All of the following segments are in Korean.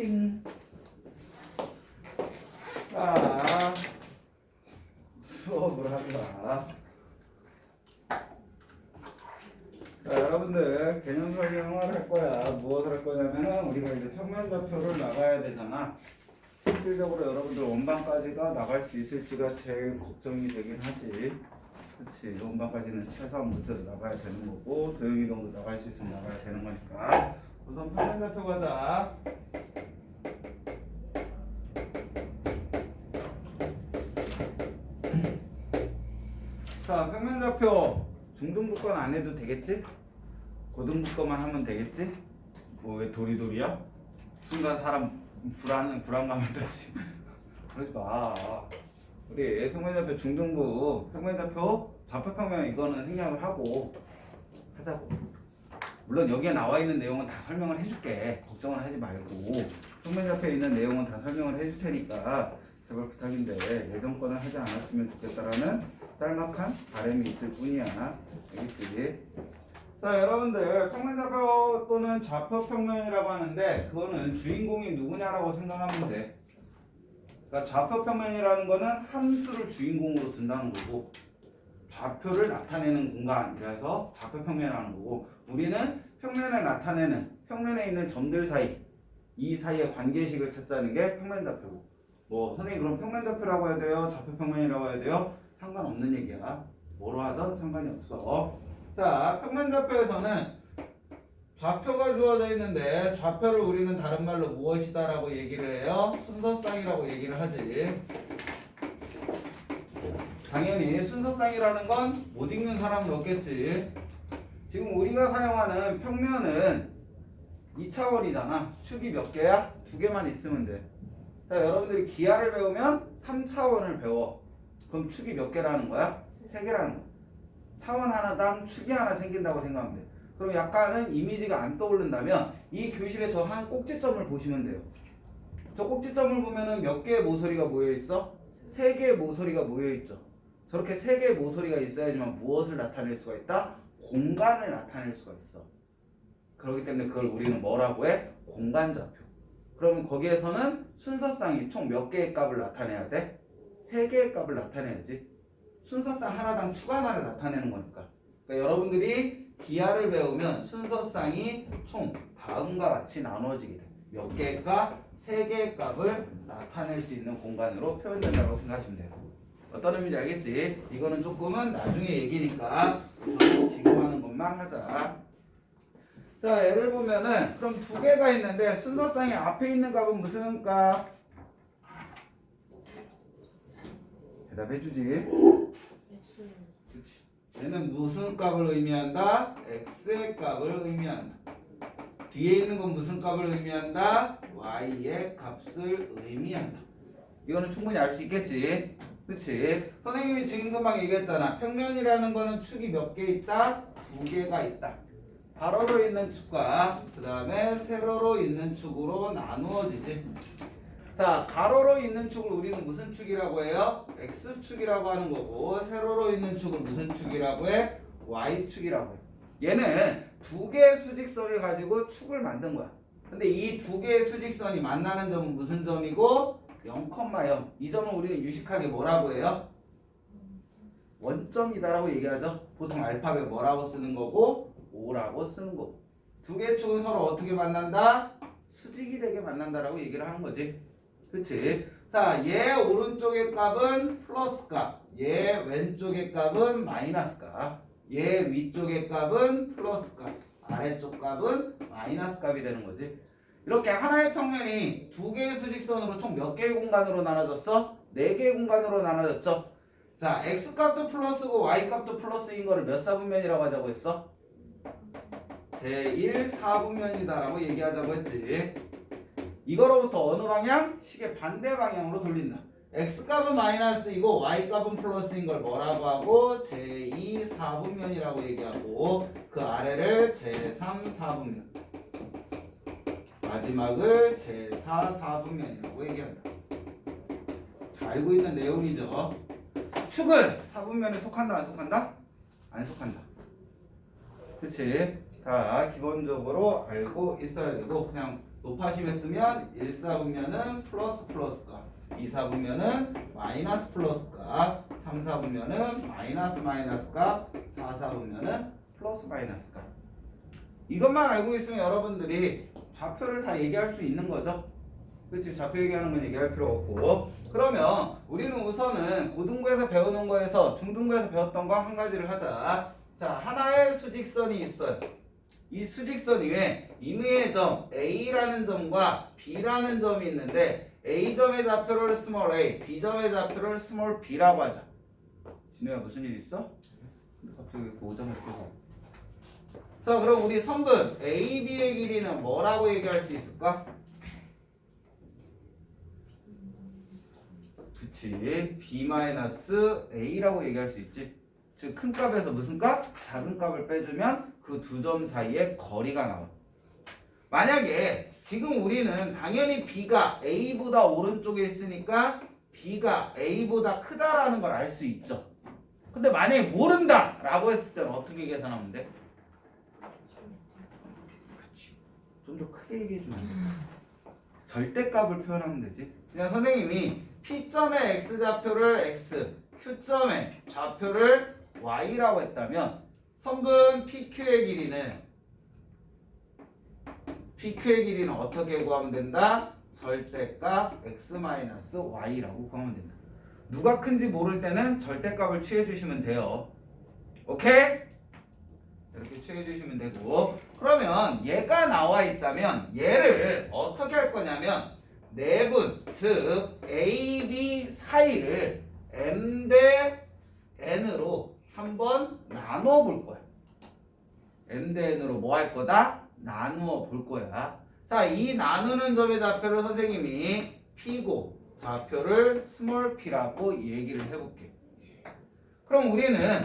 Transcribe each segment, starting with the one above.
띵. 자, 수업을 한다. 자, 여러분들 개념 설명을 할 거야. 무엇을 할 거냐면은 우리가 이제 평면좌표를 나가야 되잖아. 실질적으로 여러분들 원반까지가 나갈 수 있을지가 제일 걱정이 되긴 하지. 그렇지. 원반까지는 최소한 문제로 나가야 되는 거고 도형이동도 나갈 수 있으면 나가야 되는 거니까. 우선 평면좌표 가자. 자, 평면좌표 중등부 건 안 해도 되겠지? 고등부 거만 하면 되겠지? 뭐 왜 도리도리야? 순간 사람 불안감을 떨지. 그러지 마. 우리 평면좌표 중등부 평면좌표 좌표평면 이거는 생략을 하고 하자고. 물론 여기에 나와 있는 내용은 다 설명을 해줄게. 걱정을 하지 말고 평면좌표에 있는 내용은 다 설명을 해줄 테니까 제발 부탁인데 예전 거는 하지 않았으면 좋겠다라는 짤막한 바람이 있을 뿐이야. 알겠지? 자, 여러분들 평면좌표 또는 좌표평면이라고 하는데 그거는 주인공이 누구냐라고 생각하면 돼. 그러니까 좌표평면이라는 거는 함수를 주인공으로 둔다는 거고 좌표를 나타내는 공간이라서 좌표평면이라는 거고 우리는 평면을 나타내는 평면에 있는 점들 사이 이 사이의 관계식을 찾자는 게 평면좌표고 뭐 선생님 그럼 평면좌표라고 해야 돼요? 좌표평면이라고 해야 돼요? 상관없는 얘기야. 뭐로 하든 상관이 없어. 자, 평면좌표에서는 좌표가 주어져 있는데 좌표를 우리는 다른 말로 무엇이다 라고 얘기를 해요? 순서쌍이라고 얘기를 하지. 당연히 순서쌍이라는 건 못 읽는 사람은 없겠지. 지금 우리가 사용하는 평면은 2차원이잖아. 축이 몇 개야? 2개만 있으면 돼. 자, 여러분들이 기하를 배우면 3차원을 배워. 그럼 축이 몇 개라는 거야? 3개라는 거야. 차원 하나당 축이 하나 생긴다고 생각하면 돼. 그럼 약간은 이미지가 안 떠오른다면 이 교실에 저 한 꼭지점을 보시면 돼요. 저 꼭지점을 보면은 몇 개의 모서리가 모여 있어? 3개의 모서리가 모여 있죠. 저렇게 3개의 모서리가 있어야지만 무엇을 나타낼 수가 있다? 공간을 나타낼 수가 있어. 그렇기 때문에 그걸 우리는 뭐라고 해? 공간좌표. 그러면 거기에서는 순서쌍이 총 몇 개의 값을 나타내야 돼? 3개의 값을 나타내야지. 순서쌍 하나당 축 하나를 나타내는 거니까. 그러니까 여러분들이 기하를 배우면 순서쌍이 총 다음과 같이 나누어지게 돼. 몇 개의 값? 3개의 값을 나타낼 수 있는 공간으로 표현된다고 생각하시면 돼요. 어떤 의미인지 알겠지? 이거는 조금은 나중에 얘기니까 지금 하는 것만 하자. 자, 예를 보면은 그럼 2개가 있는데 순서쌍이 앞에 있는 값은 무슨 값? 대답해주지. 그렇지. 얘는 무슨 값을 의미한다? x의 값을 의미한다. 뒤에 있는 건 무슨 값을 의미한다? y의 값을 의미한다. 이거는 충분히 알 수 있겠지. 그렇지. 선생님이 지금 금방 얘기했잖아. 평면이라는 거는 축이 몇 개 있다? 2개가 있다. 가로로 있는 축과 그 다음에 세로로 있는 축으로 나누어지지. 자, 가로로 있는 축을 우리는 무슨 축이라고 해요? x축이라고 하는 거고 세로로 있는 축을 무슨 축이라고 해? y축이라고 해. 얘는 2개의 수직선을 가지고 축을 만든 거야. 근데 이 2개의 수직선이 만나는 점은 무슨 점이고? 0,0. 이 점은 우리는 유식하게 뭐라고 해요? 원점이다라고 얘기하죠. 보통 알파벳 뭐라고 쓰는 거고? 5라고 쓰는 거고. 2개의 축은 서로 어떻게 만난다? 수직이 되게 만난다라고 얘기를 하는 거지. 그치? 자, 얘 오른쪽의 값은 플러스 값, 얘 왼쪽의 값은 마이너스 값, 얘 위쪽의 값은 플러스 값, 아래쪽 값은 마이너스 값이 되는 거지. 이렇게 하나의 평면이 2개의 수직선으로 총 몇 개의 공간으로 나눠졌어? 4개의 공간으로 나눠졌죠. 자, x값도 플러스고 y값도 플러스인 거를 몇 사분면이라고 하자고 했어? 제1사분면이다라고 얘기하자고 했지. 이거로부터 어느 방향? 식의 반대 방향으로 돌린다. x값은 마이너스이고 y값은 플러스인 걸 뭐라고 하고? 제2사분면이라고 얘기하고 그 아래를 제3사분면 마지막을 제4사분면이라고 얘기한다. 잘 알고 있는 내용이죠. 축은 사분면에 속한다 안 속한다? 안 속한다. 그치? 다 기본적으로 알고 있어야 되고 그냥 높아심했으면 1, 4분면은 플러스 플러스가 2, 4분면은 마이너스 플러스가 3, 4분면은 마이너스 마이너스가 4, 4분면은 플러스 마이너스가 이것만 알고 있으면 여러분들이 좌표를 다 얘기할 수 있는 거죠. 그치? 좌표 얘기하는 건 얘기할 필요 없고 그러면 우리는 우선은 고등부에서 배우는 거에서 중등부에서 배웠던 거 한 가지를 하자. 자, 하나의 수직선이 있어요. 이 수직선 위에 임의의 점 A라는 점과 B라는 점이 있는데 A점의 좌표를 스몰 a, B점의 좌표를 스몰 b라고 하자. 진우야 무슨 일 있어? 근데 갑자기 왜 5점을 껴서 자 그럼 우리 선분 AB의 길이는 뭐라고 얘기할 수 있을까? 그치 B-A라고 얘기할 수 있지. 즉 큰 값에서 무슨 값? 작은 값을 빼주면 그 두 점 사이의 거리가 나와. 만약에 지금 우리는 당연히 B가 A보다 오른쪽에 있으니까 B가 A보다 크다라는 걸 알 수 있죠. 근데 만약에 모른다 라고 했을 때는 어떻게 계산하면 돼? 그치 좀 더 크게 얘기해주면 안 돼. 절대값을 표현하면 되지. 그냥 선생님이 P점의 X좌표를 X, Q점의 좌표를 Y라고 했다면 선분 PQ의 길이는 어떻게 구하면 된다? 절대값 X-Y라고 구하면 된다. 누가 큰지 모를 때는 절대값을 취해주시면 돼요. 오케이? 이렇게 취해주시면 되고 그러면 얘가 나와 있다면 얘를 어떻게 할 거냐면 내분, 즉 A, B 사이를 M 대 N으로 한번 나누어 볼 거야. M 대 N으로 뭐 할 거다? 나누어 볼 거야. 자, 이 나누는 점의 좌표를 선생님이 P고 좌표를 스몰 p라고 얘기를 해볼게. 그럼 우리는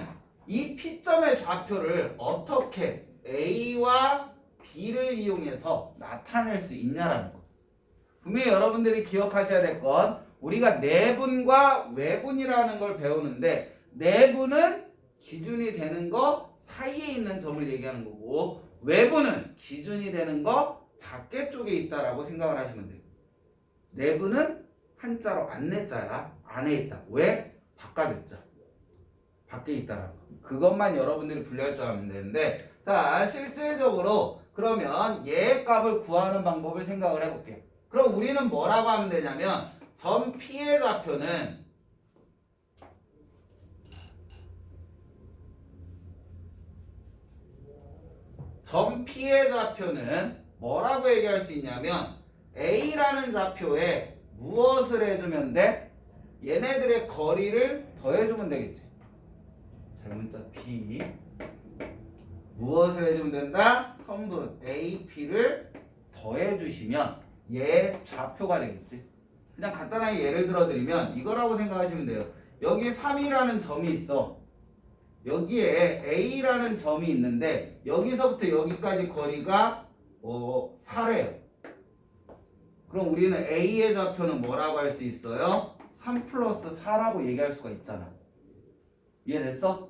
이 P점의 좌표를 어떻게 A와 B를 이용해서 나타낼 수 있냐라는 거. 분명히 여러분들이 기억하셔야 될 건 우리가 내분과 외분이라는 걸 배우는데 내분은 기준이 되는 거 사이에 있는 점을 얘기하는 거고 외분은 기준이 되는 거 밖에 쪽에 있다라고 생각을 하시면 돼요. 내분은 한자로 안내자야. 안에 있다. 왜? 바깥했자. 밖에 있다라고. 그것만 여러분들이 분류할 줄 알면 되는데 자 실질적으로 그러면 얘의 값을 구하는 방법을 생각을 해볼게요. 그럼 우리는 뭐라고 하면 되냐면 점 P의 좌표는 뭐라고 얘기할 수 있냐면 A라는 좌표에 무엇을 해주면 돼? 얘네들의 거리를 더해주면 되겠지. 대문자 P 무엇을 해주면 된다? 선분 AP를 더해주시면 얘 좌표가 되겠지. 그냥 간단하게 예를 들어드리면 이거라고 생각하시면 돼요. 여기 3이라는 점이 있어. 여기에 A라는 점이 있는데 여기서부터 여기까지 거리가 4래요. 그럼 우리는 A의 좌표는 뭐라고 할 수 있어요? 3 플러스 4라고 얘기할 수가 있잖아. 이해됐어?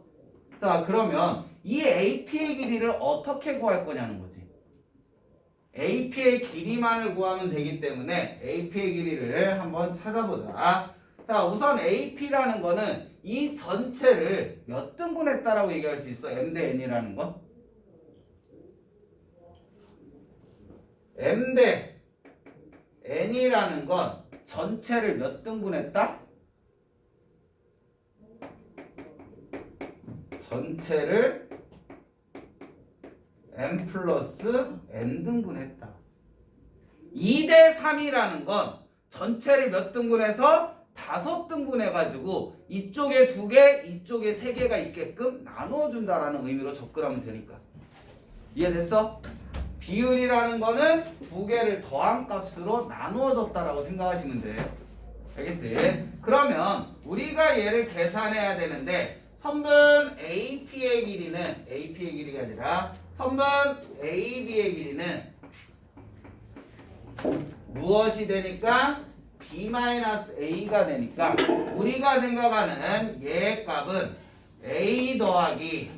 자 그러면 이 AP의 길이를 어떻게 구할 거냐는 거지. AP의 길이만을 구하면 되기 때문에 AP의 길이를 한번 찾아보자. 자 우선 AP라는 거는 이 전체를 몇 등분했다라고 얘기할 수 있어? M 대 N이라는 거? M 대 N이라는 건 전체를 몇 등분했다? 전체를 M 플러스 N 등분했다. 2 대 3이라는 건 전체를 몇 등분해서 5등분 해가지고 이쪽에 2개, 이쪽에 3개가 있게끔 나누어준다라는 의미로 접근하면 되니까. 이해됐어? 비율이라는 거는 2개를 더한 값으로 나누어졌다라고 생각하시면 돼요. 알겠지? 그러면 우리가 얘를 계산해야 되는데 선분 AP의 길이가 아니라 선분 AB의 길이는 무엇이 되니까? B-A가 되니까 우리가 생각하는 얘의 값은 A 더하기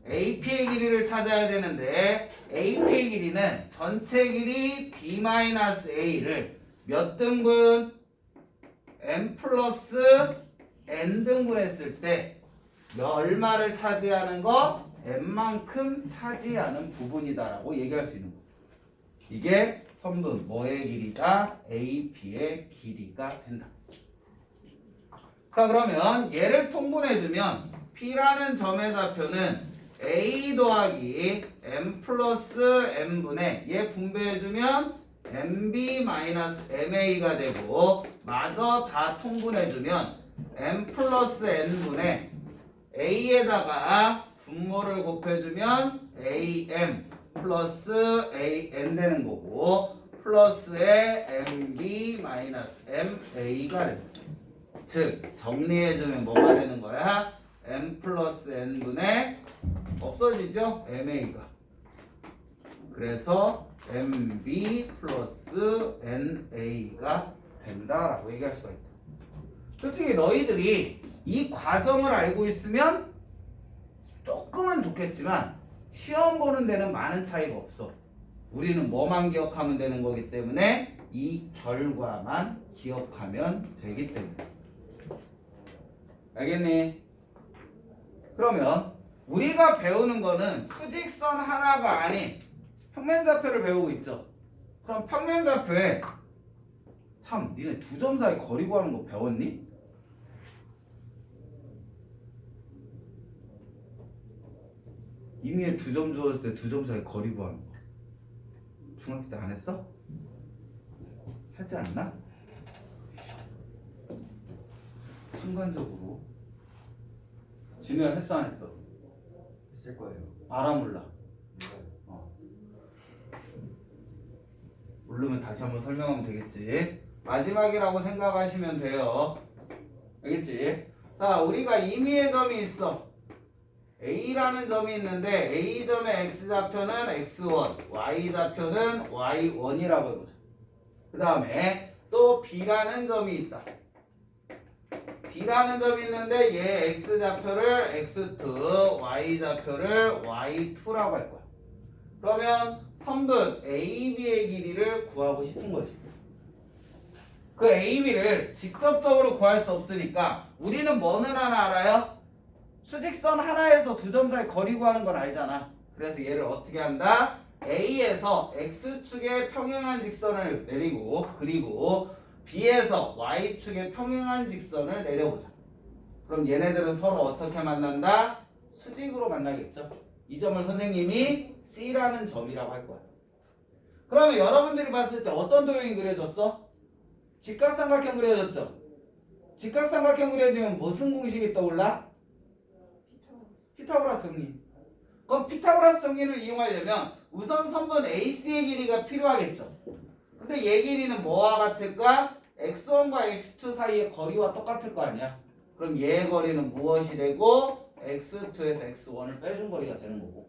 AP의 길이를 찾아야 되는데 AP의 길이는 전체 길이 B-A를 몇 등분? M 플러스 N 등분 했을 때 얼마를 차지하는 거? N만큼 차지하는 부분이다라고 얘기할 수 있는 거. 이게 선분 뭐의 길이다? AP의 길이가 된다. 자, 그러면 얘를 통분해주면 P라는 점의 좌표는 A 더하기 M 플러스 M분의 얘 분배해주면 MB-MA가 되고 마저 다 통분해주면 M 플러스 N분의 A에다가 분모를 곱해주면 AM 플러스 AN 되는 거고 플러스에 MB-MA가 됩니다. 즉 정리해주면 뭐가 되는 거야? M 플러스 N분의 없어지죠? MA가. 그래서 MB 플러스 NA가 된다라고 얘기할 수가 있다. 솔직히 너희들이 이 과정을 알고 있으면 조금은 좋겠지만 시험 보는 데는 많은 차이가 없어. 우리는 뭐만 기억하면 되는 거기 때문에 이 결과만 기억하면 되기 때문에. 알겠니? 그러면 우리가 배우는 거는 수직선 하나가 아닌 평면좌표를 배우고 있죠. 그럼 평면좌표에 참 니네 두 점 사이 거리 구하는 거 배웠니? 임의에 두 점 주었을 때 두 점 사이 거리 구하는 거 중학교 때 안 했어? 하지 않나? 순간적으로 진우야 했어 안 했어? 했을 거예요. 알아 몰라? 모르면 다시 한번 설명하면 되겠지. 마지막이라고 생각하시면 돼요. 알겠지? 자, 우리가 임의의 점이 있어. A라는 점이 있는데 A점의 X좌표는 X1, Y좌표는 Y1이라고 해보자. 그 다음에 또 B라는 점이 있다. B라는 점이 있는데 얘 X좌표를 X2, Y좌표를 Y2라고 할 거야. 그러면 선분 AB의 길이를 구하고 싶은 거지. 그 AB를 직접적으로 구할 수 없으니까 우리는 뭐는 하나 알아요? 수직선 하나에서 두 점 사이 거리 구하는 건 알잖아. 그래서 얘를 어떻게 한다? A에서 X축에 평행한 직선을 내리고 그리고 B에서 Y축에 평행한 직선을 내려보자. 그럼 얘네들은 서로 어떻게 만난다? 수직으로 만나겠죠. 이 점을 선생님이 C라는 점이라고 할 거야. 그러면 여러분들이 봤을 때 어떤 도형이 그려졌어? 직각삼각형 그려졌죠? 직각삼각형 그려지면 무슨 공식이 떠올라? 피타고라스 정리. 그럼 피타고라스 정리를 이용하려면 우선 선분 AC의 길이가 필요하겠죠. 근데 얘 길이는 뭐와 같을까? X1과 X2 사이의 거리와 똑같을 거 아니야. 그럼 얘의 거리는 무엇이 되고 X2에서 X1을 빼준 거리가 되는 거고.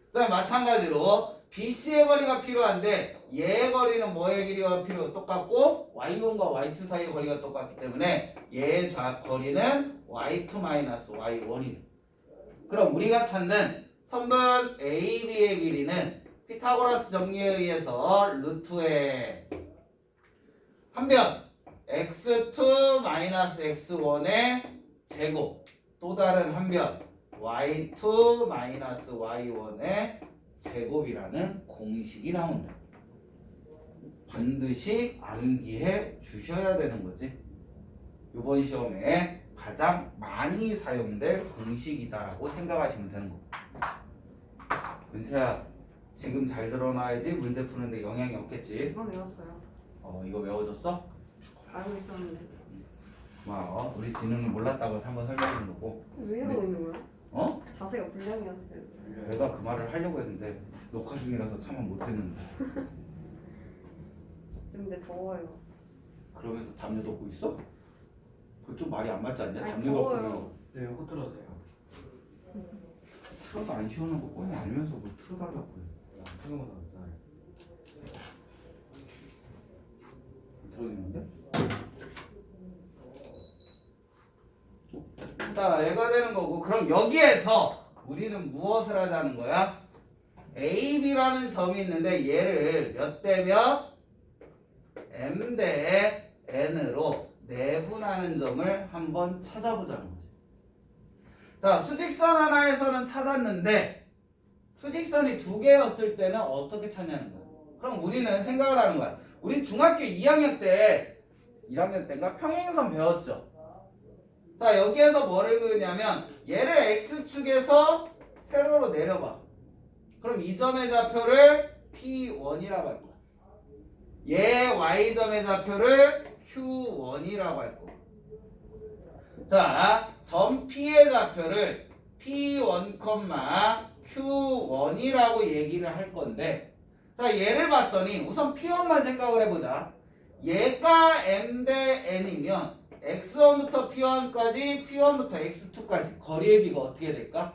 그다음에 마찬가지로 BC의 거리가 필요한데 얘의 거리는 뭐의 길이와 똑같고 Y1과 Y2 사이의 거리가 똑같기 때문에 얘의 거리는 Y2-Y1이. 그럼 우리가 찾는 선분 AB의 길이는 피타고라스 정리에 의해서 루트의 한변 x2-x1의 제곱 또 다른 한변 y2-y1의 제곱이라는 공식이 나온다. 반드시 암기해 주셔야 되는 거지. 이번 시험에 가장 많이 사용될 공식이다라고 생각하시면 되는 거고. 은채야 지금 잘 들어놔야지 문제 푸는데 영향이 없겠지. 이거 외웠어요. 이거 외워줬어? 알고 있었는데. 고마워. 우리 진우는 몰랐다고 해서 한번 설명해 준 거고. 왜 이러고 있는 거야? 어? 자세가 불량이었어요. 내가 그 말을 하려고 했는데 녹화 중이라서 참아 못했는데. 근데 더워요. 그러면서 담요 덮고 있어? 그거 좀 말이 안 맞지 않냐? 아니, 담요 더워요. 덮고 네, 코 틀어주세요. 틀어도 안 시원한 거 뻔히 알면서 뭐 틀어달라고 해. 뜨거운 거 없잖아요. 들어있는데? 자, 얘가 되는 거고 그럼 여기에서 우리는 무엇을 하자는 거야? A, B라는 점이 있는데 얘를 몇 대 몇? M 대 N으로 내분하는 점을 한번 찾아보자는 거지. 자, 수직선 하나에서는 찾았는데 수직선이 두 개였을 때는 어떻게 찾냐는 거야. 그럼 우리는 생각을 하는 거야. 우리 중학교 2학년 때 1학년 때인가 평행선 배웠죠. 자, 여기에서 뭐를 그으냐면 얘를 X축에서 세로로 내려봐. 그럼 이 점의 좌표를 P1이라고 할 거야. 얘 Y점의 좌표를 Q1이라고 할 거야. 자, 점 P의 좌표를 P1, Q1이라고 얘기를 할 건데, 자, 얘를 봤더니 우선 P1만 생각을 해보자. 얘가 M 대 N이면 X1부터 P1까지, P1부터 X2까지 거리의 비가 어떻게 될까?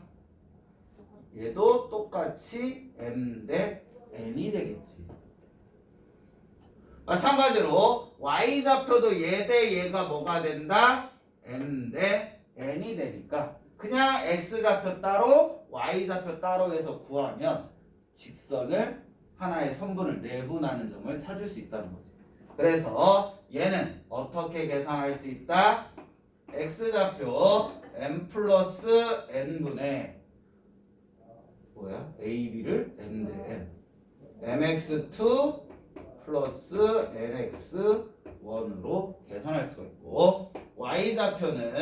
얘도 똑같이 M 대 N이 되겠지. 마찬가지로 Y좌표도 얘 대 얘가 뭐가 된다? M 대 N이 되니까 그냥 X좌표 따로 Y좌표 따로 해서 구하면 직선을 하나의 선분을 내분하는 점을 찾을 수 있다는 거지. 그래서 얘는 어떻게 계산할 수 있다? X좌표 M 플러스 N분의 뭐야? AB를 M 대 N MX2 플러스 LX1으로 계산할 수가 있고, Y좌표는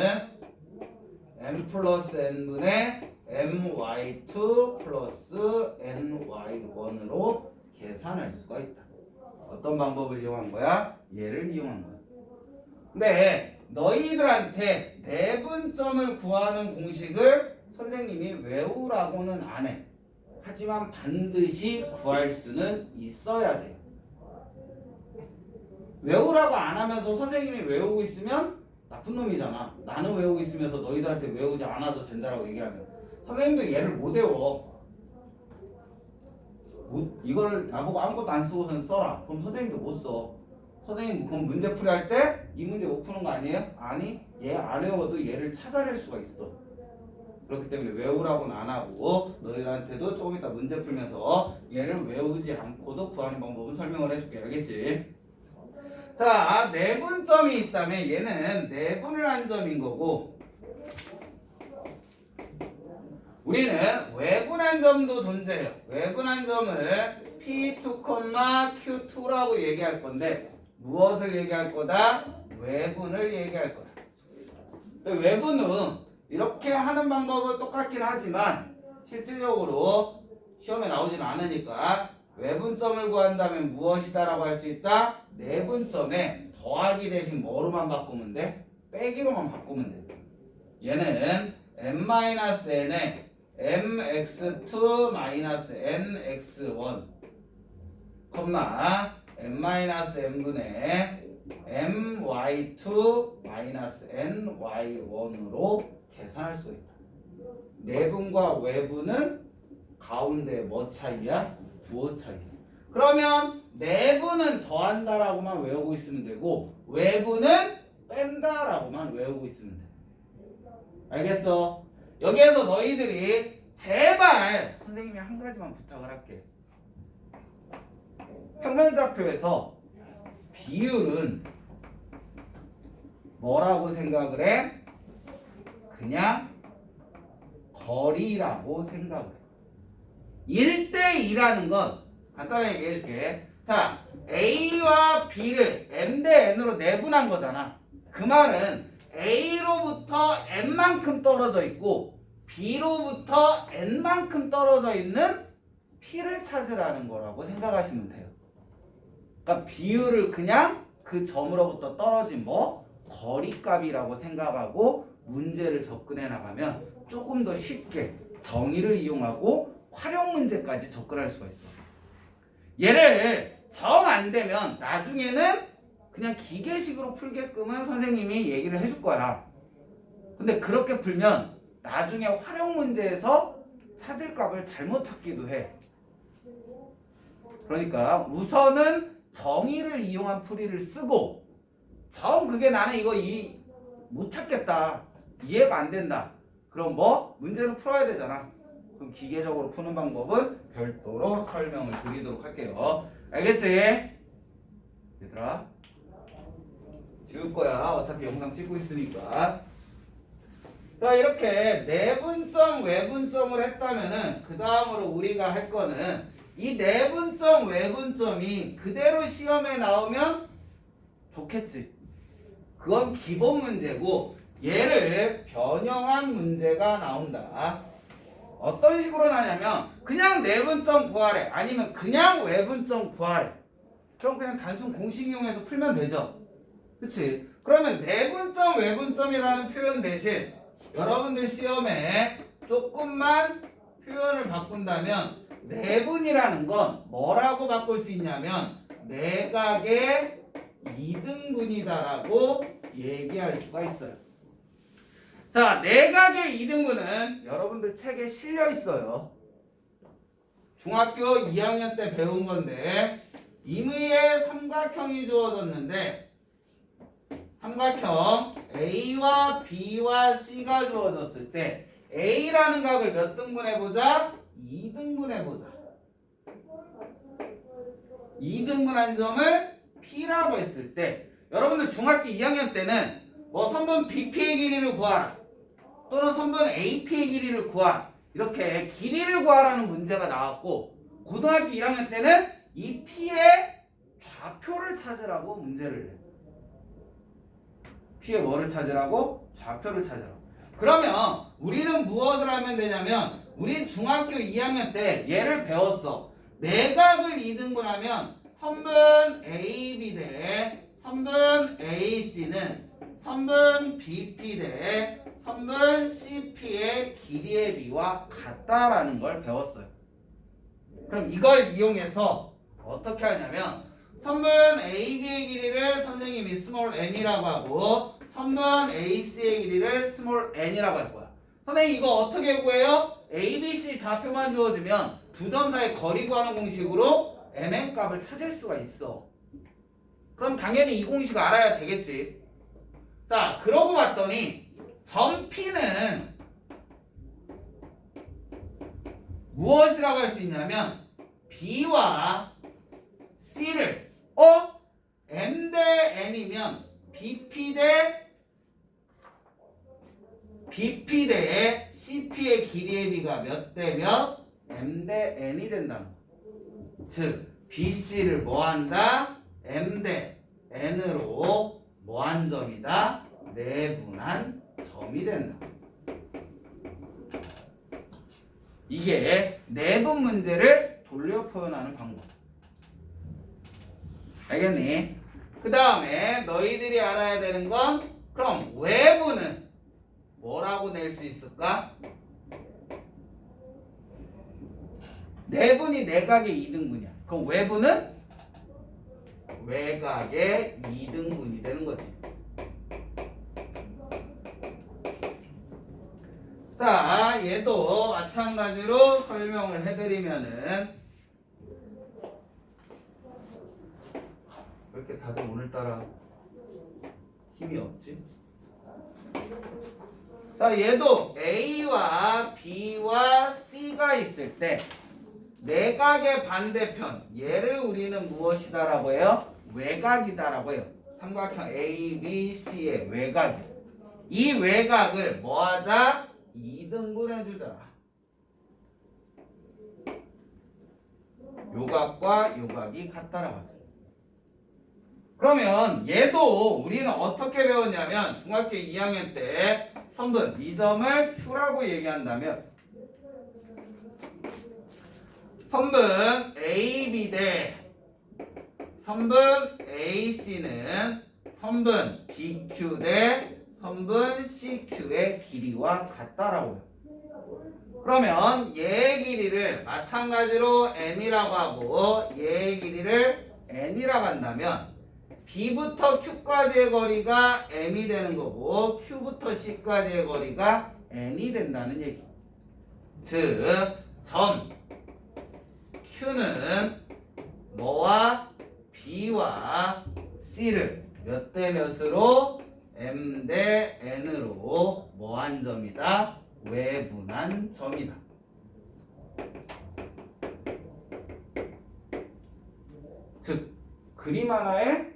M 플러스 N분의 MY2 플러스 NY1으로 계산할 수가 있다. 어떤 방법을 이용한 거야? 얘를 이용한 거야. 근데 너희들한테 내분점을 구하는 공식을 선생님이 외우라고는 안 해. 하지만 반드시 구할 수는 있어야 돼. 외우라고 안 하면서 선생님이 외우고 있으면 나쁜 놈이잖아. 나는 외우고 있으면서 너희들한테 외우지 않아도 된다라고 얘기하면 선생님도 얘를 못 외워. 이걸 나보고 아무것도 안 쓰고선 써라. 그럼 선생님도 못 써. 선생님 그럼 문제풀이 할 때 이 문제 못 푸는 거 아니에요? 아니, 얘 안 외워도 얘를 찾아낼 수가 있어. 그렇기 때문에 외우라고는 안 하고 너희들한테도 조금 이따 문제 풀면서 얘를 외우지 않고도 구하는 방법은 설명을 해줄게. 알겠지? 자, 내분점이 있다면 얘는 내분을 한 점인 거고, 우리는 외분한 점도 존재해요. 외분한 점을 P2, Q2라고 얘기할 건데 무엇을 얘기할 거다? 외분을 얘기할 거다. 외분은 이렇게 하는 방법은 똑같긴 하지만 실질적으로 시험에 나오지는 않으니까 외분점을 구한다면 무엇이다라고 할 수 있다? 내분점에 더하기 대신 뭐로만 바꾸면 돼? 빼기로만 바꾸면 돼. 얘는 m-n에 mx2-nx1 m-n분의 my2-ny1으로 계산할 수 있다. 내분과 외분은 가운데 뭐 차이야? 부호 차이. 그러면 내분은 더한다라고만 외우고 있으면 되고 외분은 뺀다라고만 외우고 있으면 돼. 알겠어? 여기에서 너희들이 제발 선생님이 한 가지만 부탁을 할게. 평면좌표에서 비율은 뭐라고 생각을 해? 그냥 거리라고 생각을 해. 1대2라는 건 간단하게 얘기해줄게. 자, A와 B를 M 대 N으로 내분한 거잖아. 그 말은 A로부터 N만큼 떨어져 있고 B로부터 N만큼 떨어져 있는 P를 찾으라는 거라고 생각하시면 돼요. 그러니까 비율을 그냥 그 점으로부터 떨어진 거리값이라고 생각하고 문제를 접근해 나가면 조금 더 쉽게 정의를 이용하고 활용 문제까지 접근할 수가 있어. 얘를 정 안 되면 나중에는 그냥 기계식으로 풀게끔은 선생님이 얘기를 해줄 거야. 근데 그렇게 풀면 나중에 활용 문제에서 찾을 값을 잘못 찾기도 해. 그러니까 우선은 정의를 이용한 풀이를 쓰고 정 그게 나는 이거 못 찾겠다. 이해가 안 된다. 그럼 문제를 풀어야 되잖아. 그럼 기계적으로 푸는 방법은 별도로 설명을 드리도록 할게요. 알겠지? 얘들아 지울 거야. 어차피 영상 찍고 있으니까. 자, 이렇게 내분점 외분점을 했다면은 그 다음으로 우리가 할 거는 이 내분점 외분점이 그대로 시험에 나오면 좋겠지. 그건 기본 문제고 얘를 변형한 문제가 나온다. 어떤 식으로 나냐면 그냥 내분점 구하래 아니면 그냥 외분점 구하래. 그럼 그냥 단순 공식 이용해서 풀면 되죠. 그치? 그러면 내분점 외분점이라는 표현 대신 여러분들 시험에 조금만 표현을 바꾼다면 내분이라는 건 뭐라고 바꿀 수 있냐면 내각의 2등분이다라고 얘기할 수가 있어요. 자, 내각의 2등분은 여러분들 책에 실려 있어요. 중학교 2학년 때 배운 건데 임의의 삼각형이 주어졌는데 삼각형 A와 B와 C가 주어졌을 때 A라는 각을 몇 등분해보자? 2등분해보자. 2등분한 점을 P라고 했을 때 여러분들 중학교 2학년 때는 뭐 선분 BP의 길이를 구하라 또는 선분 AP의 길이를 구하라 이렇게 길이를 구하라는 문제가 나왔고 고등학교 1학년 때는 이 P의 좌표를 찾으라고 문제를 내. P의 뭐를 찾으라고? 좌표를 찾으라고. 그러면 우리는 무엇을 하면 되냐면 우리 중학교 2학년 때 얘를 배웠어. 내각을 2등분하면 선분 AB 대 선분 AC는 선분 BP 대 선분 CP의 길이의 비와 같다라는 걸 배웠어요. 그럼 이걸 이용해서 어떻게 하냐면 선분 AB의 길이를 선생님이 스몰 n이라고 하고 선분 AC의 길이를 스몰 n이라고 할 거야. 선생님 이거 어떻게 구해요? ABC 좌표만 주어지면 두 점 사이 거리 구하는 공식으로 mn 값을 찾을 수가 있어. 그럼 당연히 이 공식 알아야 되겠지. 자, 그러고 봤더니 점 P는 무엇이라고 할 수 있냐면 B와 C를 M 대 N이면 BP 대 CP의 길이의 비가 몇 대 몇? M 대 N이 된다는 거. 즉 BC를 뭐한다? M 대 N으로 뭐한 점이다? 내분한 점이 된다. 이게 내분 문제를 돌려 표현하는 방법. 알겠니? 그 다음에 너희들이 알아야 되는 건 그럼 외분은 뭐라고 낼 수 있을까? 내분이 내각의 2등분이야. 그럼 외분은 외각의 2등분이 되는 거지. 자, 얘도 마찬가지로 설명을 해드리면은 왜 이렇게 다들 오늘따라 힘이 없지? 자, 얘도 A와 B와 C가 있을 때 내각의 반대편 얘를 우리는 무엇이다라고 해요? 외각이다라고 해요. 삼각형 ABC의 외각이. 이 외각을 뭐하자? 2등분해주자. 요각과 요각이 같다라고 하죠. 그러면 얘도 우리는 어떻게 배웠냐면 중학교 2학년 때 선분 이 점을 Q라고 얘기한다면 선분 AB 대 선분 AC는 선분 BQ 대 선분 CQ의 길이와 같다라고 해요. 그러면 얘의 길이를 마찬가지로 M이라고 하고 얘의 길이를 N이라고 한다면 B부터 Q까지의 거리가 M이 되는 거고 Q부터 C까지의 거리가 N이 된다는 얘기. 즉, 점 Q는 뭐와 B와 C를 몇 대 몇으로? M 대 N으로 뭐한 점이다? 외분한 점이다. 즉 그림 하나에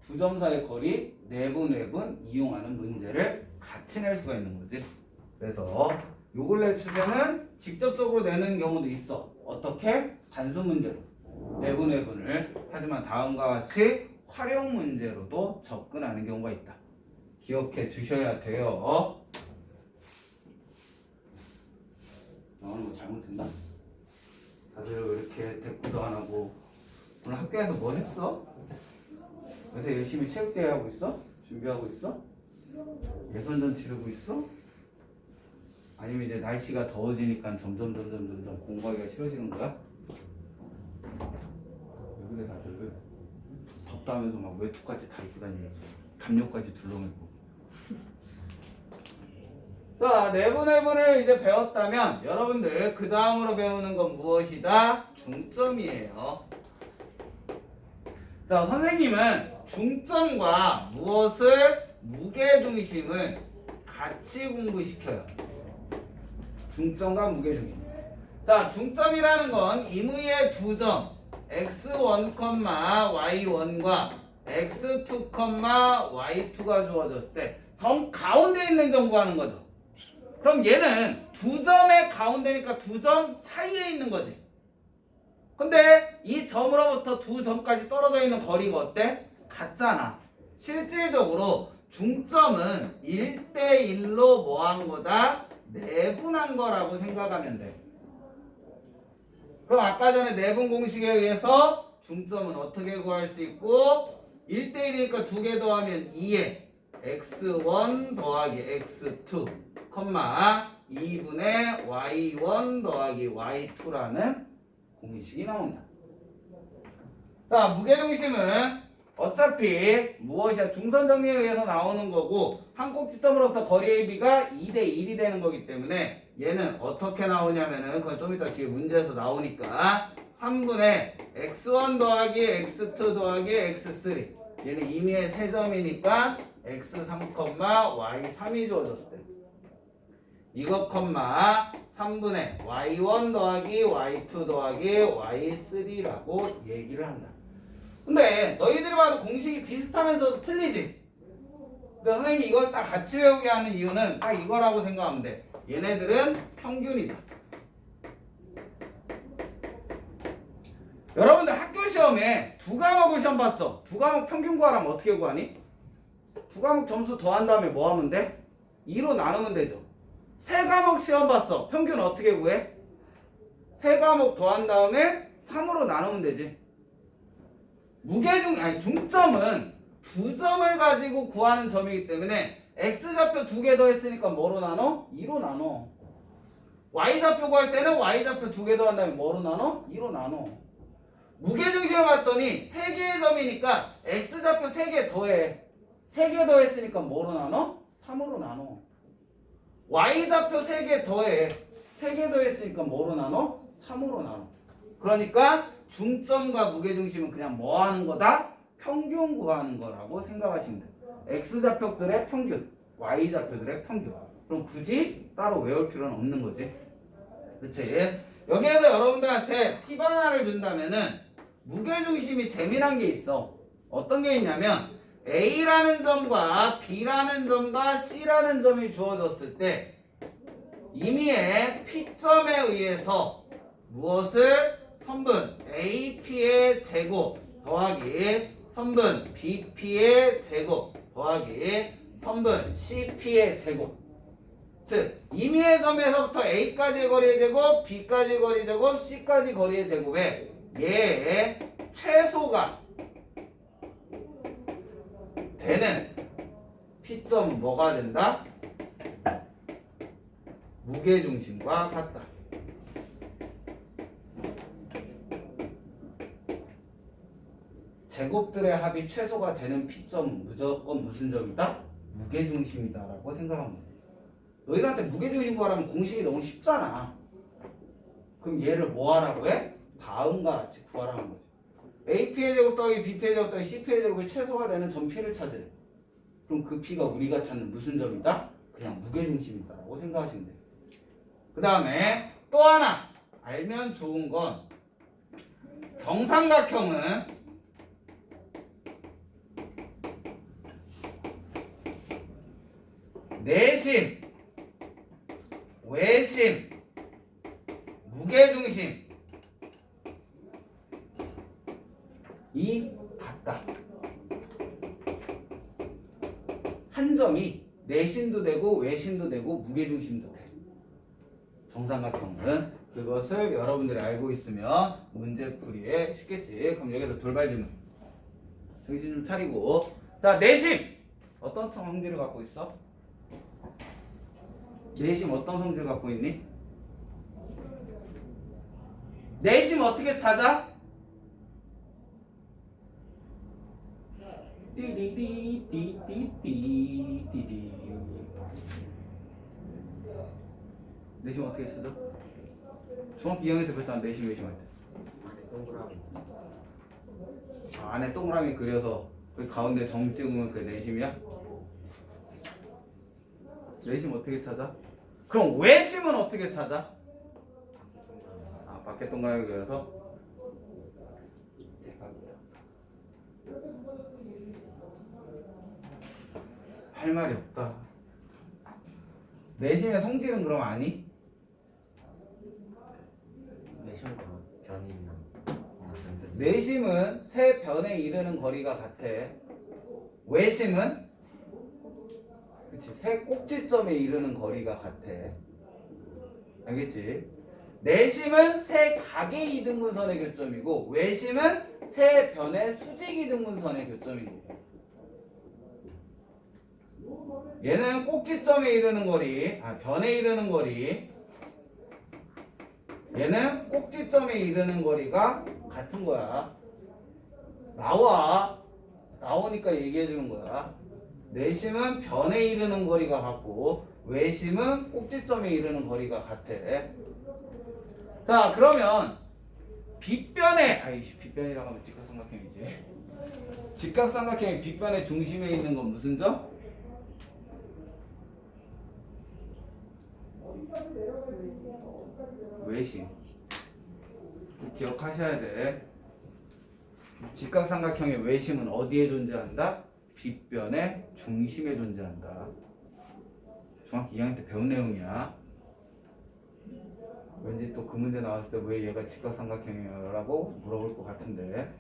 두 점 사이의 거리 내분 외분 이용하는 문제를 같이 낼 수가 있는 거지. 그래서 요 근래 추세는 직접적으로 내는 경우도 있어. 어떻게? 단순 문제로 내분 외분을. 하지만 다음과 같이 활용 문제로도 접근하는 경우가 있다. 기억해 주셔야 돼요. 나오는 거 잘못했나? 다들 왜 이렇게 대꾸도 안 하고. 오늘 학교에서 뭐 했어? 요새 열심히 체육대회 하고 있어? 준비하고 있어? 예선전 치르고 있어? 아니면 이제 날씨가 더워지니까 점점 공부하기가 싫어지는 거야? 왜 그래 다들? 덥다면서 막 외투까지 다 입고 다니면서 담요까지 둘러매고. 자, 내분을 이제 배웠다면 여러분들 그 다음으로 배우는 건 무엇이다? 중점이에요. 자, 선생님은 중점과 무엇을? 무게중심을 같이 공부시켜요. 중점과 무게중심. 자, 중점이라는 건 임의의 두 점 x1, y1과 x2, y2가 주어졌을 때 점 가운데 있는 점 구하는 거죠. 그럼 얘는 두 점의 가운데니까 두 점 사이에 있는 거지. 근데 이 점으로부터 두 점까지 떨어져 있는 거리가 어때? 같잖아. 실질적으로 중점은 1대1로 뭐 한 거다? 내분한 거라고 생각하면 돼. 그럼 아까 전에 내분 공식에 의해서 중점은 어떻게 구할 수 있고 1대1이니까 두 개 더하면 2에 x1 더하기 x2, 2분의 y1 더하기 y2라는 공식이 나온다. 자, 무게중심은 어차피 무엇이야? 중선 정리에 의해서 나오는 거고 한 꼭지점으로부터 거리 AB가 2대1이 되는 거기 때문에 얘는 어떻게 나오냐면은 그건 좀 이따 뒤에 문제에서 나오니까 3분의 x1 더하기 x2 더하기 x3 얘는 임의의 세 점이니까 x3, y3이 주어졌을 때 이거 3분의 y1 더하기 y2 더하기 y3라고 얘기를 한다. 근데 너희들이 봐도 공식이 비슷하면서도 틀리지? 근데 선생님이 이걸 딱 같이 외우게 하는 이유는 딱 이거라고 생각하면 돼. 얘네들은 평균이다. 여러분들 학교 시험에 두 과목을 시험 봤어. 두 과목 평균 구하라면 어떻게 구하니? 두 과목 점수 더한 다음에 뭐 하면 돼? 2로 나누면 되죠. 세 과목 시험 봤어. 평균 어떻게 구해? 세 과목 더한 다음에 3으로 나누면 되지. 중점은 두 점을 가지고 구하는 점이기 때문에 x좌표 두 개 더했으니까 뭐로 나눠? 2로 나눠. y좌표 구할 때는 y좌표 두 개 더한 다음에 뭐로 나눠? 2로 나눠. 무게중심을 봤더니 세 개의 점이니까 x좌표 세 개 더해. 세 개 더했으니까 뭐로 나눠? 3으로 나눠. y좌표 세 개 더해. 세 개 더했으니까 뭐로 나눠? 3으로 나눠. 그러니까 중점과 무게중심은 그냥 뭐 하는 거다? 평균 구하는 거라고 생각하시면 돼요. x좌표들의 평균, y좌표들의 평균. 그럼 굳이 따로 외울 필요는 없는 거지. 그치? 여기에서 여러분들한테 팁 하나를 준다면은 무게중심이 재미난 게 있어. 어떤 게 있냐면 A라는 점과 B라는 점과 C라는 점이 주어졌을 때 임의의 P점에 의해서 무엇을? 선분 AP의 제곱 더하기 선분 BP의 제곱 더하기 선분 CP의 제곱. 즉 임의의 점에서부터 A까지의 거리의 제곱, B까지의 거리의 제곱, C까지 거리의 제곱에 얘의 최소가 되는 P점은 뭐가 된다? 무게중심과 같다. 제곱들의 합이 최소가 되는 P점은 무조건 무슨 점이다? 무게중심이다라고 생각하면 돼. 너희들한테 무게중심 구하라면 공식이 너무 쉽잖아. 그럼 얘를 뭐 하라고 해? 다음과 같이 구하라는 거지. AP의 제곱 더하기 BP의 제곱 더하기 CP의 제곱이 최소가 되는 점 P를 찾으래. 그럼 그 P가 우리가 찾는 무슨 점이다? 그냥 무게중심이다라고 생각하시면 돼요. 그 다음에 또 하나 알면 좋은 건 정삼각형은 내심, 외심, 무게중심 이 같다. 한 점이 내심도 되고 외심도 되고 무게중심도 돼. 정삼각형은 그것을 여러분들이 알고 있으면 문제풀이에 쉽겠지. 그럼 여기서 돌발 질문. 정신 좀 차리고. 자, 내심 어떤 성질을 갖고 있어? 내심 어떤 성질을 갖고 있니? 내심 어떻게 찾아? 띠디디디디디디디. 내심 어떻게 찾아? 중학교 2학년 때 배웠잖아. 내심 외심 할 때. 안에 동그라미. 안에 동그라미 그려서 그 가운데 점 찍으면 그게 내심이야? 내심 어떻게 찾아? 그럼 외심은 어떻게 찾아? 아, 밖에 동그라미 그려서 대박이다. 할 말이 없다. 내심의 성질은 그럼 아니? 내심은 변이 있는. 내심은 세 변에 이르는 거리가 같아. 외심은 그치 세 꼭지점에 이르는 거리가 같아. 알겠지? 내심은 세 각의 이등분선의 교점이고 외심은 세 변의 수직 이등분선의 교점인 거고. 얘는 꼭지점에 이르는 거리, 변에 이르는 거리. 얘는 꼭지점에 이르는 거리가 같은 거야. 나오니까 얘기해 주는 거야. 내심은 변에 이르는 거리가 같고 외심은 꼭지점에 이르는 거리가 같아. 자, 그러면 빗변이라고 하면 직각삼각형이지. 직각삼각형의 빗변의 중심에 있는 건 무슨 점? 외심. 기억하셔야 돼. 직각삼각형의 외심은 어디에 존재한다? 빗변의 중심에 존재한다. 중학교 2학년 때 배운 내용이야. 왠지 또 그 문제 나왔을 때 왜 얘가 직각삼각형이라고 물어볼 것 같은데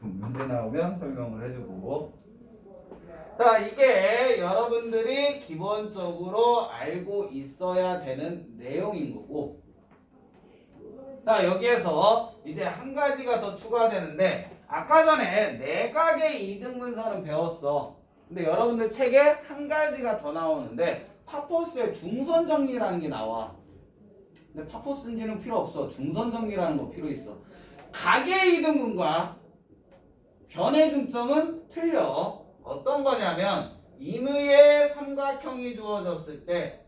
문제 나오면 설명을 해주고. 자, 이게 여러분들이 기본적으로 알고 있어야 되는 내용인 거고. 자, 여기에서 이제 한 가지가 더 추가되는데 아까 전에 내각의 이등분선은 배웠어. 근데 여러분들 책에 한 가지가 더 나오는데 파포스의 중선정리라는 게 나와. 근데 파포스인지는 필요 없어. 중선정리라는 거 필요 있어. 각의 이등분과 변의 중점은 틀려. 어떤 거냐면 임의의 삼각형이 주어졌을 때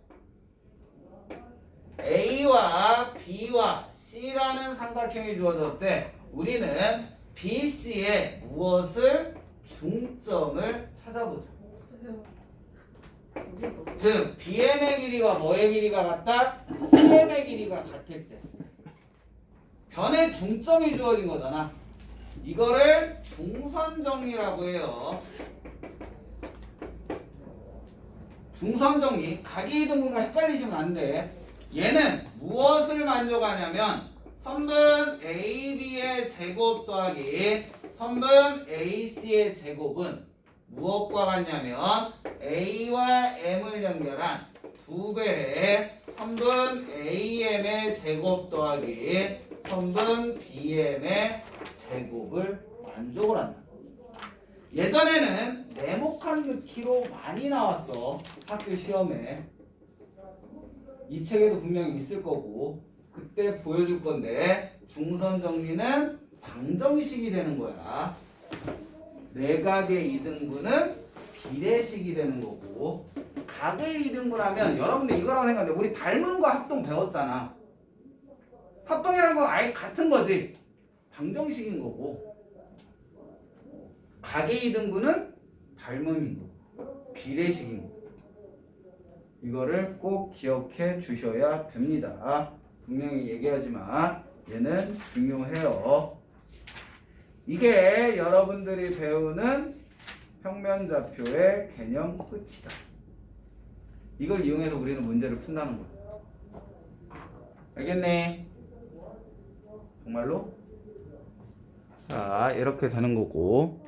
A와 B와 C라는 삼각형이 주어졌을 때 우리는 B, C에 무엇을 중점을 찾아보자. 즉 BM의 길이가 뭐의 길이가 같다? CM의 길이가 같을 때 변의 중점이 주어진 거잖아. 이거를 중선정리라고 해요. 중선정리. 각이 이등분과 헷갈리시면 안 돼. 얘는 무엇을 만족하냐면 선분 AB의 제곱 더하기 선분 AC의 제곱은 무엇과 같냐면 A와 M을 연결한 2배의 선분 AM의 제곱 더하기 선분 BM의 제곱을 만족을 한다. 예전에는 네모칸 넣기로 많이 나왔어. 학교 시험에. 이 책에도 분명히 있을 거고 그때 보여줄 건데 중선 정리는 방정식이 되는 거야. 내각의 이등분은 비례식이 되는 거고 각을 이등분하면 여러분들 이거라고 생각해. 우리 닮음과 합동 배웠잖아. 합동이라는 건 아예 같은 거지. 방정식인 거고 각의 이등분은 닮음인 거고 비례식인 거고 이거를 꼭 기억해 주셔야 됩니다. 분명히 얘기하지만 얘는 중요해요. 이게 여러분들이 배우는 평면좌표의 개념 끝이다. 이걸 이용해서 우리는 문제를 푼다는 거야. 알겠네? 정말로? 자, 이렇게 되는 거고